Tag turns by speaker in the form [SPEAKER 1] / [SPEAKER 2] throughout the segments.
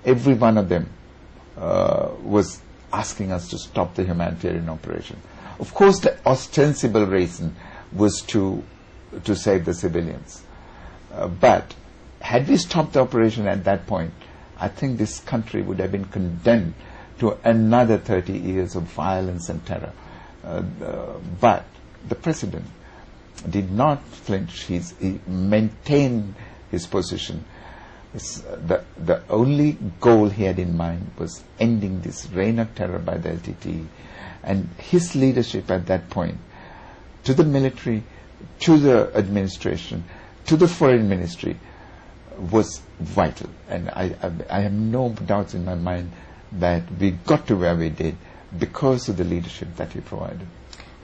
[SPEAKER 1] every one of them was asking us to stop the humanitarian operation. Of course, the ostensible reason was to save the civilians. But had we stopped the operation at that point, I think this country would have been condemned to another 30 years of violence and terror. But the President did not flinch. He maintained his position. The only goal he had in mind was ending this reign of terror by the LTTE. And his leadership at that point, to the military, to the administration, to the foreign ministry, was vital. And I have no doubts in my mind that we got to where we did because of the leadership that he provided.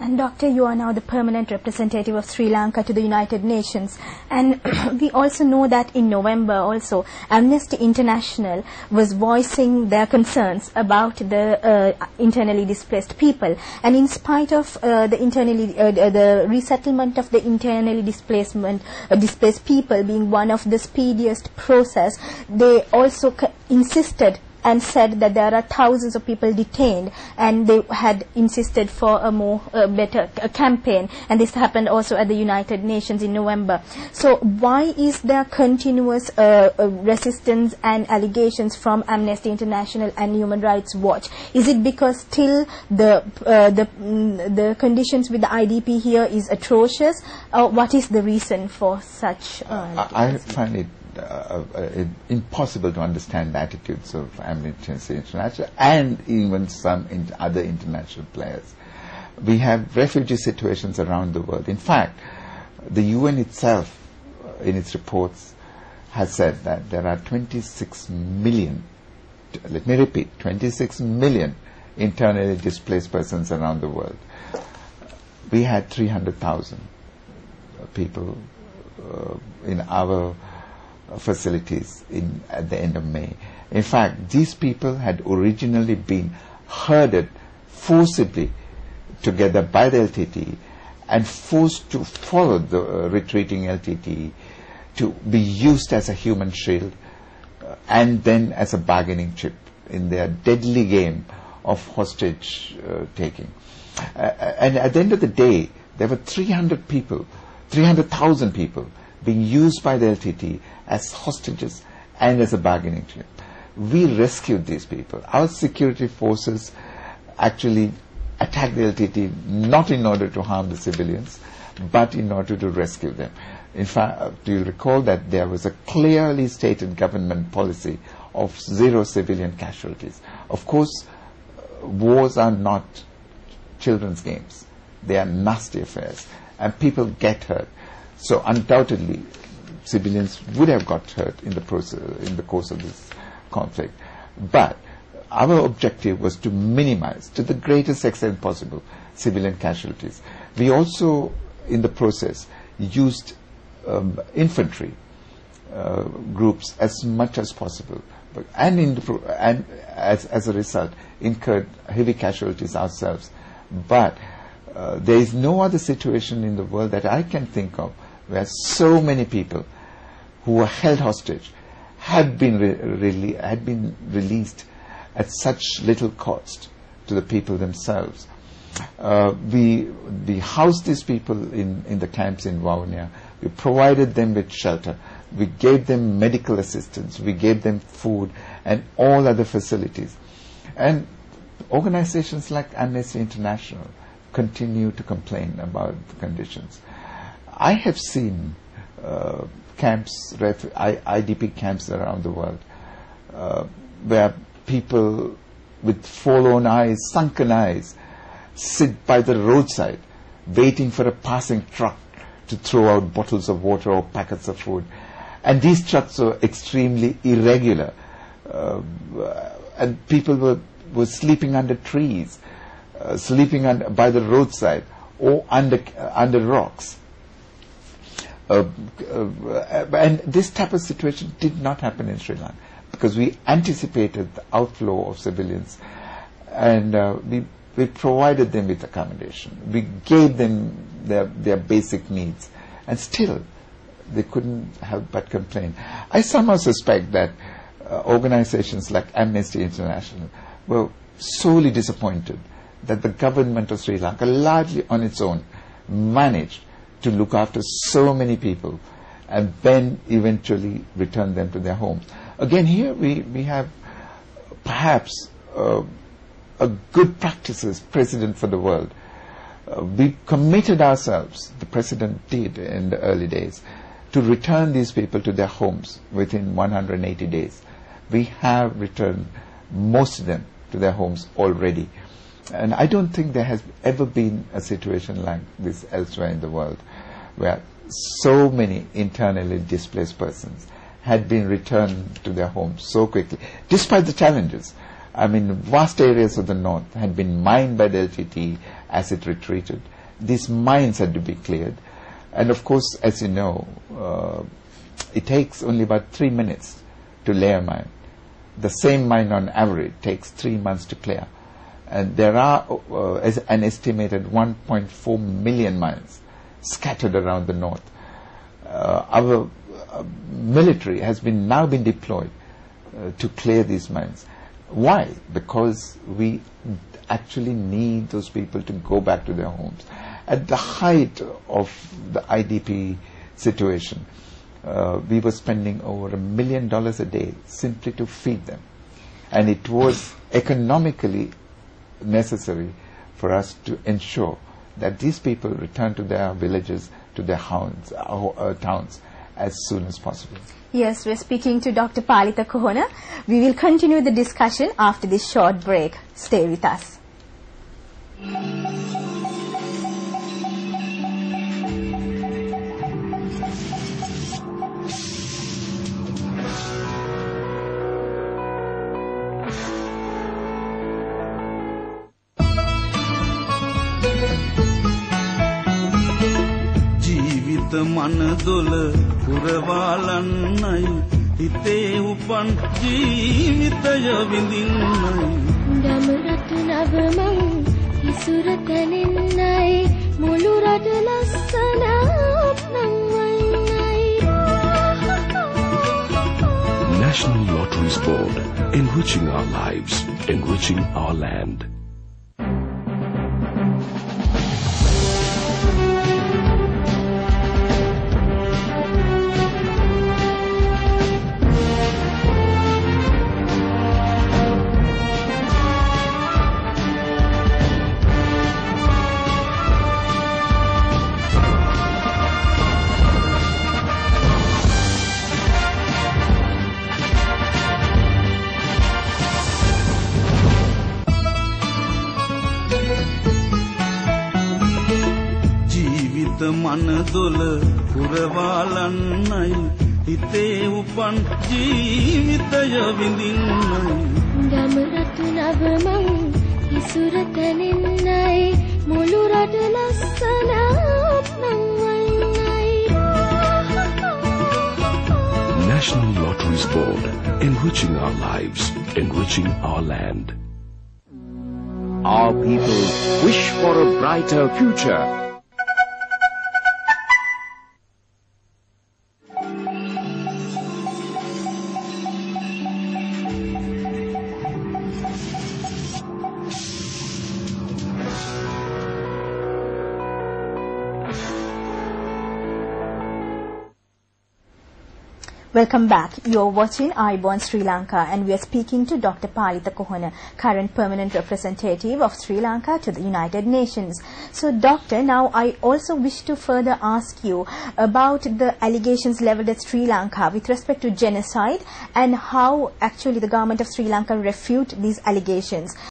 [SPEAKER 2] And Doctor, you are now the permanent representative of Sri Lanka to the United Nations. And we also know that in November also, Amnesty International was voicing their concerns about the internally displaced people. And in spite of the resettlement of the internally displaced people being one of the speediest process, they also insisted and said that there are thousands of people detained, and they had insisted for a better campaign, and this happened also at the United Nations in November. So why is there continuous resistance and allegations from Amnesty International and Human Rights Watch? Is it because still the conditions with the IDP here is atrocious, or what is the reason for such?
[SPEAKER 1] I find it impossible to understand the attitudes of Amnesty International and even some other international players. We have refugee situations around the world. In fact, the UN itself, in its reports, has said that there are 26 million, let me repeat, 26 million internally displaced persons around the world. We had 300,000 people in our facilities at the end of May. In fact, these people had originally been herded forcibly together by the LTTE and forced to follow the retreating LTTE to be used as a human shield and then as a bargaining chip in their deadly game of hostage taking. And at the end of the day, there were 300,000 people being used by the LTTE as hostages and as a bargaining chip. We rescued these people. Our security forces actually attacked the LTTE not in order to harm the civilians, but in order to rescue them. In fact, do you recall that there was a clearly stated government policy of zero civilian casualties? Of course, wars are not children's games. They are nasty affairs, and people get hurt. So undoubtedly, civilians would have got hurt in the course of this conflict. But our objective was to minimize, to the greatest extent possible, civilian casualties. We also, in the process, used infantry groups as much as possible, and as a result, incurred heavy casualties ourselves. But there is no other situation in the world that I can think of where so many people who were held hostage had been released at such little cost to the people themselves. We housed these people in the camps in Vavuniya. We provided them with shelter. We gave them medical assistance. We gave them food and all other facilities. And organizations like Amnesty International continue to complain about the conditions. I have seen camps, IDP camps around the world, where people with fallen eyes, sunken eyes, sit by the roadside waiting for a passing truck to throw out bottles of water or packets of food. And these trucks are extremely irregular. And people were sleeping under trees, sleeping by the roadside or under rocks. And this type of situation did not happen in Sri Lanka because we anticipated the outflow of civilians, and we provided them with accommodation. We gave them their basic needs, and still they couldn't help but complain. I somehow suspect that organizations like Amnesty International were sorely disappointed that the government of Sri Lanka, largely on its own, managed to look after so many people and then eventually return them to their homes. Again, here we have perhaps a good practices precedent for the world. We committed ourselves, the President did in the early days, to return these people to their homes within 180 days. We have returned most of them to their homes already. And I don't think there has ever been a situation like this elsewhere in the world, where so many internally displaced persons had been returned to their homes so quickly, despite the challenges. I mean, vast areas of the north had been mined by the LTT as it retreated. These mines had to be cleared. And of course, as you know, it takes only about 3 minutes to lay a mine. The same mine on average takes 3 months to clear. And there are an estimated 1.4 million mines scattered around the north. Our military has now been deployed to clear these mines. Why? Because we actually need those people to go back to their homes. At the height of the IDP situation, we were spending over $1 million a day simply to feed them. And it was economically necessary for us to ensure that these people return to their villages, to their towns as soon as possible.
[SPEAKER 2] Yes, we're speaking to Dr. Palitha Kohona. We will continue the discussion after this short break. Stay with us.
[SPEAKER 3] මනදොල පුරවාලන්නයි හිතේ උපන් ජීවිතය විඳින්නයි
[SPEAKER 4] ගමරතු නවමං ඉසුර තැනෙන්නයි මුළු රට ලස්සනක් නම් වන්නයි
[SPEAKER 5] National Lotteries Board, enriching our lives, enriching our land.
[SPEAKER 3] මනදොල පුරවාලන්නයි හිතේ උපන් ජීවිතය විඳින්නයි
[SPEAKER 4] ගමරතු නවමං ඉසුර තැනෙන්නයි මුළු රට ලස්සනක් නම් වන්නයි
[SPEAKER 5] National Lotteries Board, enriching our lives, enriching our land.
[SPEAKER 6] Our people wish for a brighter future.
[SPEAKER 2] Welcome back. You're watching Ayubowan Sri Lanka, and we are speaking to Dr. Palitha Kohona, current permanent representative of Sri Lanka to the United Nations. So, Doctor, now I also wish to further ask you about the allegations leveled at Sri Lanka with respect to genocide and how actually the government of Sri Lanka refute these allegations.